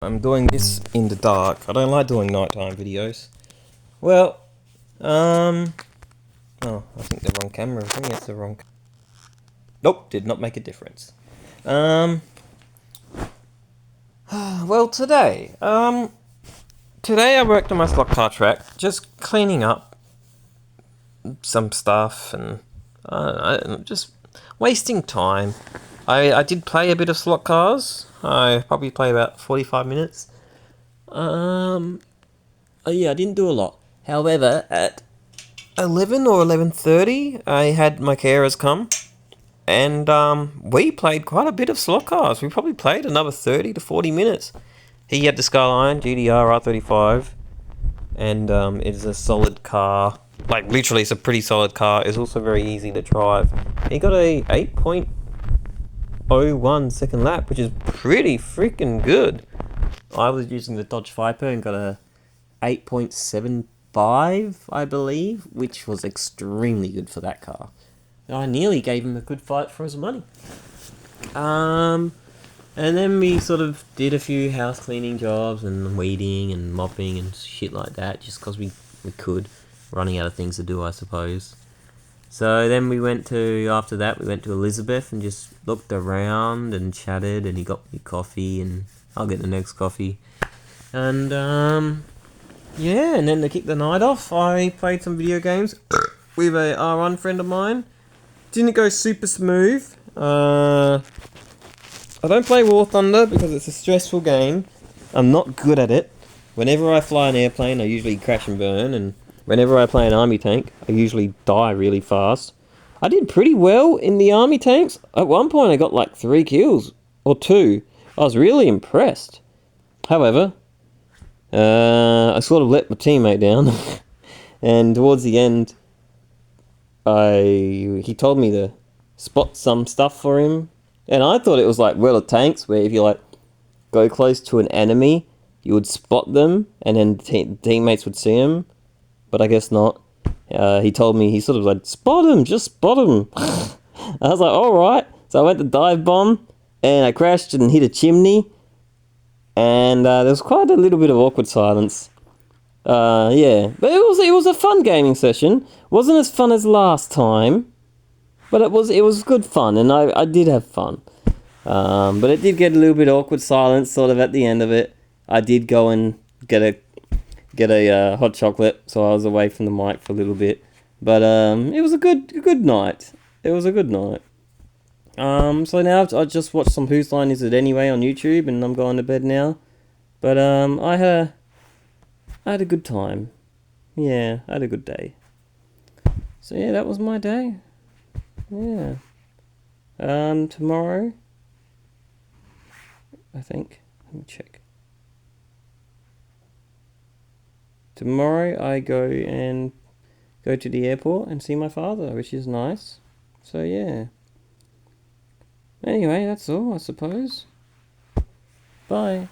I'm doing this in the dark. I don't like doing nighttime videos. Well, oh, I think the wrong camera. I think it's the wrong. Nope, did not make a difference. Well, today I worked on my slot car track, just cleaning up some stuff and just wasting time. I did play a bit of slot cars. I probably played about 45 minutes. Yeah, I didn't do a lot. However, at 11 or 11:30, I had my carers come, and we played quite a bit of slot cars. We probably played another 30 to 40 minutes. He had the Skyline GDR R35, and it is a solid car. Like, literally, it's a pretty solid car. It's also very easy to drive. He got a 8.01 second lap, which is pretty freaking good. I was using the Dodge Viper and got a 8.75, I believe, which was extremely good for that car. I nearly gave him a good fight for his money. And then we sort of did a few house cleaning jobs and weeding and mopping and shit like that, just because we could, running out of things to do, I suppose. So then after that we went to Elizabeth and just looked around and chatted, and he got me coffee and I'll get the next coffee. And yeah, and then to kick the night off, I played some video games with a R1 friend of mine. Didn't go super smooth. I don't play War Thunder because it's a stressful game. I'm not good at it. Whenever I fly an airplane, I usually crash and burn, and whenever I play an army tank, I usually die really fast. I did pretty well in the army tanks. At one point, I got like 3 kills, or 2. I was really impressed. However, I sort of let my teammate down, and towards the end, he told me to spot some stuff for him, and I thought it was like World of Tanks, where if you like go close to an enemy, you would spot them, and then teammates would see them, but I guess not. He told me, he sort of like, spot him, just spot him. I was like, alright. So I went to dive bomb, and I crashed and hit a chimney, and there was quite a little bit of awkward silence. Yeah, but it was a fun gaming session. Wasn't as fun as last time, but it was good fun, and I did have fun. But it did get a little bit awkward silence sort of at the end of it. I did go and get a hot chocolate, so I was away from the mic for a little bit. But it was a good night. It was a good night. So now I just watched some Whose Line Is It Anyway on YouTube, and I'm going to bed now. But I had a good time. Yeah, I had a good day. So yeah, that was my day. Yeah. Tomorrow, I think. Let me check. Tomorrow I go to the airport and see my father, which is nice. So yeah. Anyway, that's all, I suppose. Bye.